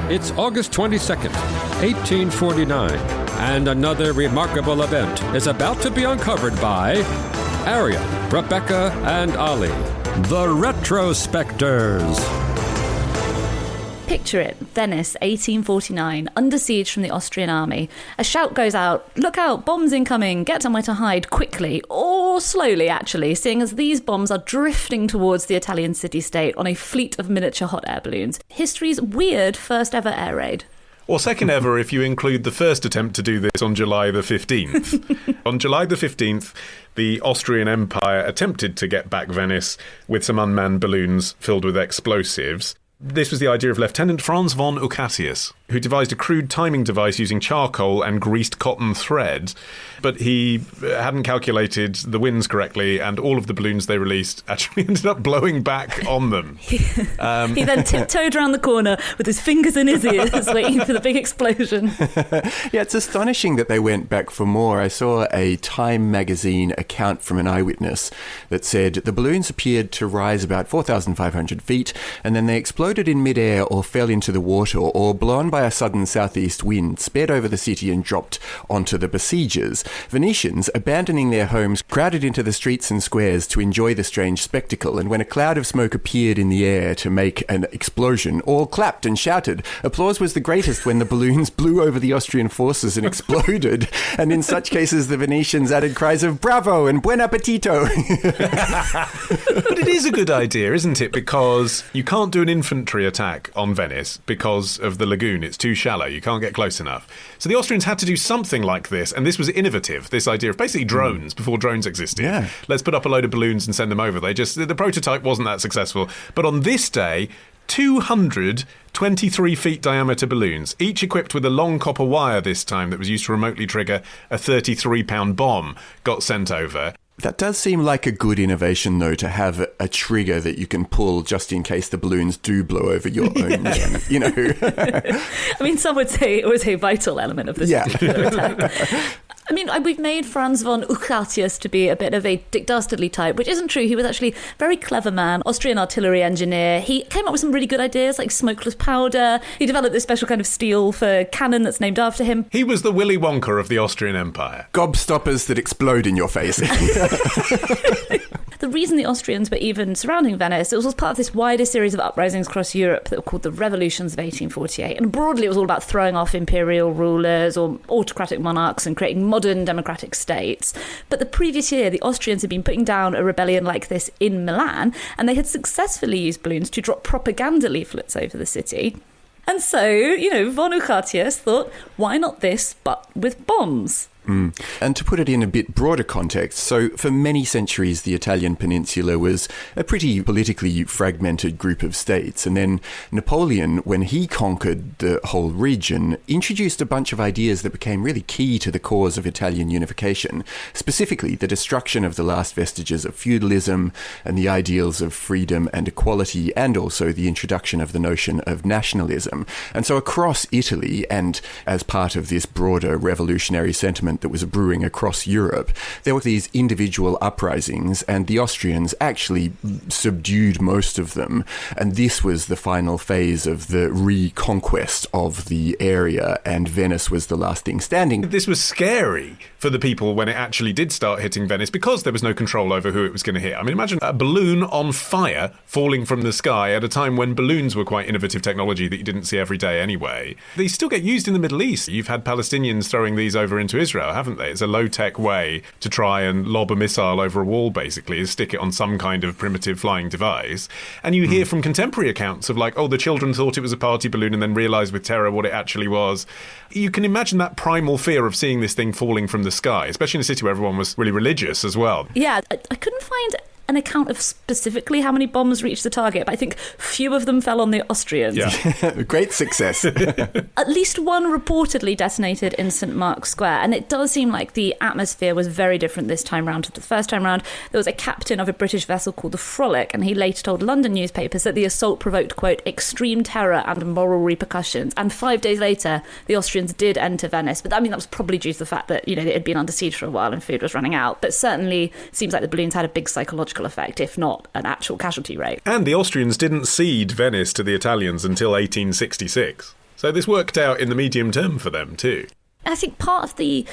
It's August 22nd, 1849, and another remarkable event is about to be uncovered by Arion, Rebecca, and Olly, the Retrospectors. Picture it, Venice, 1849, under siege from the Austrian Army. A shout goes out, "Look out, bombs incoming, get somewhere to hide quickly," or slowly actually, seeing as these bombs are drifting towards the Italian city-state on a fleet of miniature hot air balloons. History's weird first ever air raid. Or second ever if you include the first attempt to do this on July the 15th. On July the 15th, the Austrian Empire attempted to get back Venice with some unmanned balloons filled with explosives. This was the idea of Lieutenant Franz von Ucatius, who devised a crude timing device using charcoal and greased cotton thread. But he hadn't calculated the winds correctly, and all of the balloons they released actually ended up blowing back on them. He then tiptoed around the corner with his fingers in his ears, waiting for the big explosion. Yeah, it's astonishing that they went back for more. I saw a Time magazine account from an eyewitness that said the balloons appeared to rise about 4,500 feet, and then they exploded in midair or fell into the water, or blown by a sudden southeast wind, sped over the city and dropped onto the besiegers. Venetians, abandoning their homes, crowded into the streets and squares to enjoy the strange spectacle, and when a cloud of smoke appeared in the air to make an explosion, all clapped and shouted. Applause was the greatest when the balloons blew over the Austrian forces and exploded, and in such cases the Venetians added cries of "Bravo" and "Buon appetito." But it is a good idea, isn't it? Because you can't do an infantry attack on Venice because of the lagoon. It's too shallow. You can't get close enough. So the Austrians had to do something like this, and this was innovative, this idea of basically drones before drones existed. Yeah. Let's put up a load of balloons and send them over. The prototype wasn't that successful. But on this day, 223 feet diameter balloons, each equipped with a long copper wire this time that was used to remotely trigger a 33-pound bomb, got sent over. That does seem like a good innovation, though, to have a trigger that you can pull just in case the balloons do blow over your own men, you know. I mean, some would say it was a vital element of this particular attack. I mean, we've made Franz von Ucatius to be a bit of a Dick Dastardly type, which isn't true. He was actually a very clever man, Austrian artillery engineer. He came up with some really good ideas, like smokeless powder. He developed this special kind of steel for cannon that's named after him. He was the Willy Wonka of the Austrian Empire. Gobstoppers that explode in your face. The reason the Austrians were even surrounding Venice, it was part of this wider series of uprisings across Europe that were called the Revolutions of 1848. And broadly, it was all about throwing off imperial rulers or autocratic monarchs and creating modern democratic states. But the previous year, the Austrians had been putting down a rebellion like this in Milan, and they had successfully used balloons to drop propaganda leaflets over the city. And so, von Ucatius thought, why not this, but with bombs? And to put it in a bit broader context, so for many centuries the Italian peninsula was a pretty politically fragmented group of states, and then Napoleon, when he conquered the whole region, introduced a bunch of ideas that became really key to the cause of Italian unification, specifically the destruction of the last vestiges of feudalism and the ideals of freedom and equality, and also the introduction of the notion of nationalism. And so across Italy, and as part of this broader revolutionary sentiment that was brewing across Europe, there were these individual uprisings, and the Austrians actually subdued most of them. And this was the final phase of the reconquest of the area, and Venice was the last thing standing. This was scary for the people when it actually did start hitting Venice, because there was no control over who it was going to hit. I mean, imagine a balloon on fire falling from the sky at a time when balloons were quite innovative technology that you didn't see every day anyway. They still get used in the Middle East. You've had Palestinians throwing these over into Israel, haven't they? It's a low-tech way to try and lob a missile over a wall, basically, is stick it on some kind of primitive flying device. And you hear from contemporary accounts of like, oh, the children thought it was a party balloon and then realised with terror what it actually was. You can imagine that primal fear of seeing this thing falling from the sky, especially in a city where everyone was really religious as well. Yeah, I couldn't find an account of specifically how many bombs reached the target, but I think few of them fell on the Austrians. Yeah. Great success. At least one reportedly detonated in St. Mark's Square, and it does seem like the atmosphere was very different this time round to the first time round. There was a captain of a British vessel called the Frolic, and he later told London newspapers that the assault provoked, quote, extreme terror and moral repercussions. And 5 days later, the Austrians did enter Venice, but I mean, that was probably due to the fact that, it had been under siege for a while and food was running out. But certainly seems like the balloons had a big psychological effect, if not an actual casualty rate. And the Austrians didn't cede Venice to the Italians until 1866. So this worked out in the medium term for them too. I think part of the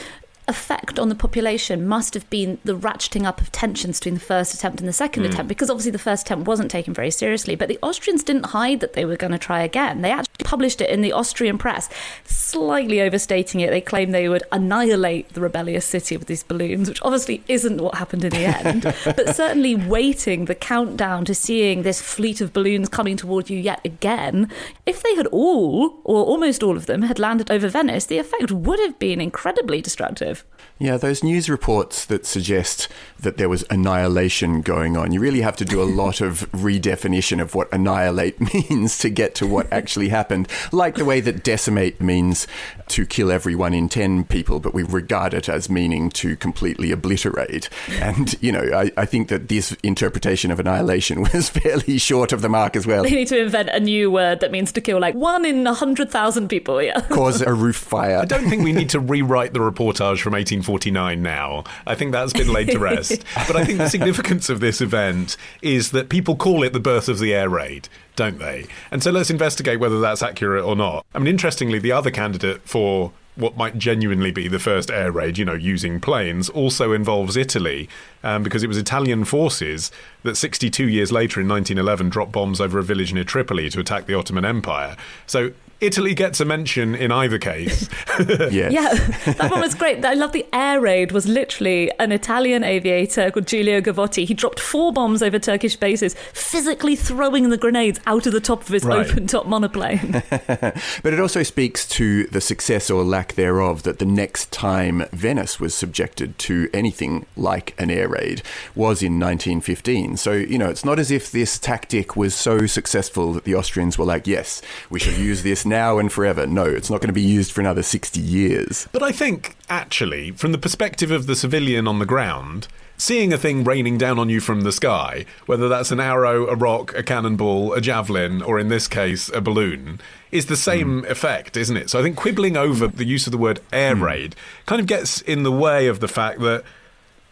effect on the population must have been the ratcheting up of tensions between the first attempt and the second attempt, because obviously the first attempt wasn't taken very seriously, but the Austrians didn't hide that they were going to try again. They actually published it in the Austrian press, slightly overstating it. They claimed they would annihilate the rebellious city with these balloons, which obviously isn't what happened in the end, but certainly waiting the countdown to seeing this fleet of balloons coming toward you yet again. If they had all, or almost all of them, had landed over Venice, the effect would have been incredibly destructive. Yeah, those news reports that suggest that there was annihilation going on, you really have to do a lot of redefinition of what annihilate means to get to what actually happened. Like the way that decimate means to kill everyone in 10 people, but we regard it as meaning to completely obliterate. And, you know, I think that this interpretation of annihilation was fairly short of the mark as well. They need to invent a new word that means to kill like 1 in 100,000 people, yeah. Cause a roof fire. I don't think we need to rewrite the reportage from 1849 now. I think that's been laid to rest. But I think the significance of this event is that people call it the birth of the air raid, don't they? And so let's investigate whether that's accurate or not. I mean, interestingly, the other candidate for what might genuinely be the first air raid, you know, using planes, also involves Italy, because it was Italian forces that 62 years later in 1911 dropped bombs over a village near Tripoli to attack the Ottoman Empire. So Italy gets a mention in either case. Yes. Yeah, that one was great. I love the air raid was literally an Italian aviator called Giulio Gavotti. He dropped 4 bombs over Turkish bases, physically throwing the grenades out of the top of his open-top monoplane. But it also speaks to the success or lack thereof that the next time Venice was subjected to anything like an air raid was in 1915. So, you know, it's not as if this tactic was so successful that the Austrians were like, yes, we shall use this now and forever. No, it's not going to be used for another 60 years. But I think, actually, from the perspective of the civilian on the ground, seeing a thing raining down on you from the sky, whether that's an arrow, a rock, a cannonball, a javelin, or in this case, a balloon, is the same effect, isn't it? So I think quibbling over the use of the word air raid kind of gets in the way of the fact that,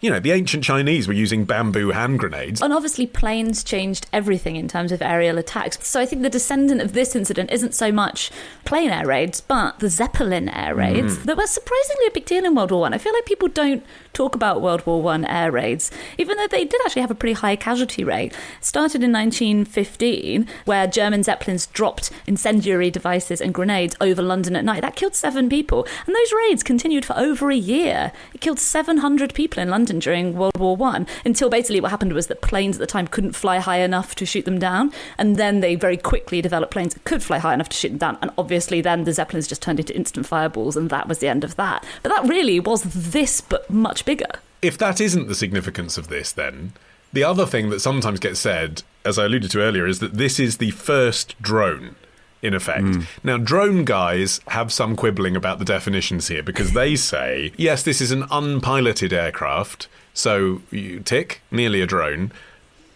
you know, the ancient Chinese were using bamboo hand grenades. And obviously planes changed everything in terms of aerial attacks. So I think the descendant of this incident isn't so much plane air raids, but the Zeppelin air raids that were surprisingly a big deal in World War I. I feel like people don't talk about World War I air raids, even though they did actually have a pretty high casualty rate. It started in 1915, where German Zeppelins dropped incendiary devices and grenades over London at night. That killed 7 people. And those raids continued for over a year. It killed 700 people in London during World War I, until basically what happened was that planes at the time couldn't fly high enough to shoot them down, and then they very quickly developed planes that could fly high enough to shoot them down, and obviously then the Zeppelins just turned into instant fireballs, and that was the end of that. But that really was this, but much bigger. If that isn't the significance of this, then the other thing that sometimes gets said, as I alluded to earlier, is that this is the first drone, in effect. Now, drone guys have some quibbling about the definitions here, because they say, yes, this is an unpiloted aircraft, so you tick, nearly a drone,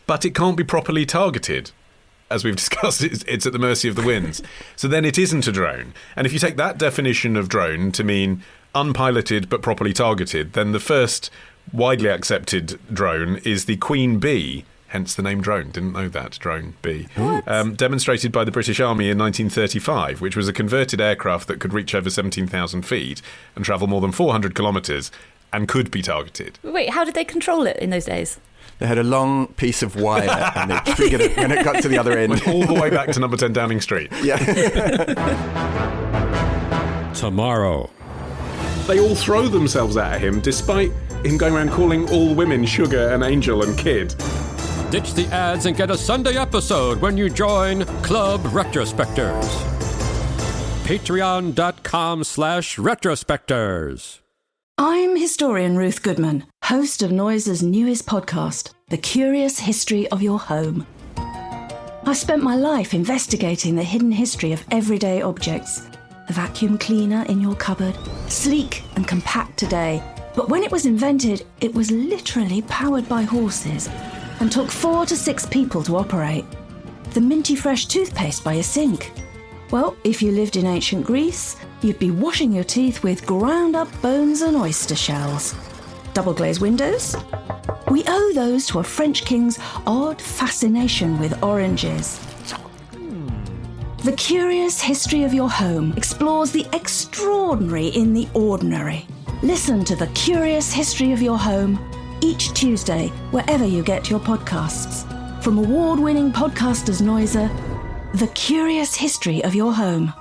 but it can't be properly targeted. As we've discussed, it's at the mercy of the winds. So then it isn't a drone. And if you take that definition of drone to mean unpiloted but properly targeted, then the first widely accepted drone is the Queen Bee, hence the name drone. Didn't know that, drone B. Demonstrated by the British Army in 1935, which was a converted aircraft that could reach over 17,000 feet and travel more than 400 kilometres and could be targeted. Wait, how did they control it in those days? They had a long piece of wire and they triggered it when it got to the other end. Went all the way back to number 10 Downing Street. Yeah. Tomorrow. They all throw themselves at him, despite him going around calling all women sugar and angel and kid. Ditch the ads and get a Sunday episode when you join Club Retrospectors. Patreon.com/retrospectors. I'm historian Ruth Goodman, host of Noise's newest podcast, The Curious History of Your Home. I've spent my life investigating the hidden history of everyday objects. The vacuum cleaner in your cupboard, sleek and compact today, but when it was invented, it was literally powered by horses and took 4 to 6 people to operate. The minty fresh toothpaste by your sink. Well, if you lived in ancient Greece, you'd be washing your teeth with ground up bones and oyster shells. Double glazed windows? We owe those to a French king's odd fascination with oranges. The Curious History of Your Home explores the extraordinary in the ordinary. Listen to The Curious History of Your Home each Tuesday, wherever you get your podcasts. From award-winning podcasters Noiser, The Curious History of Your Home.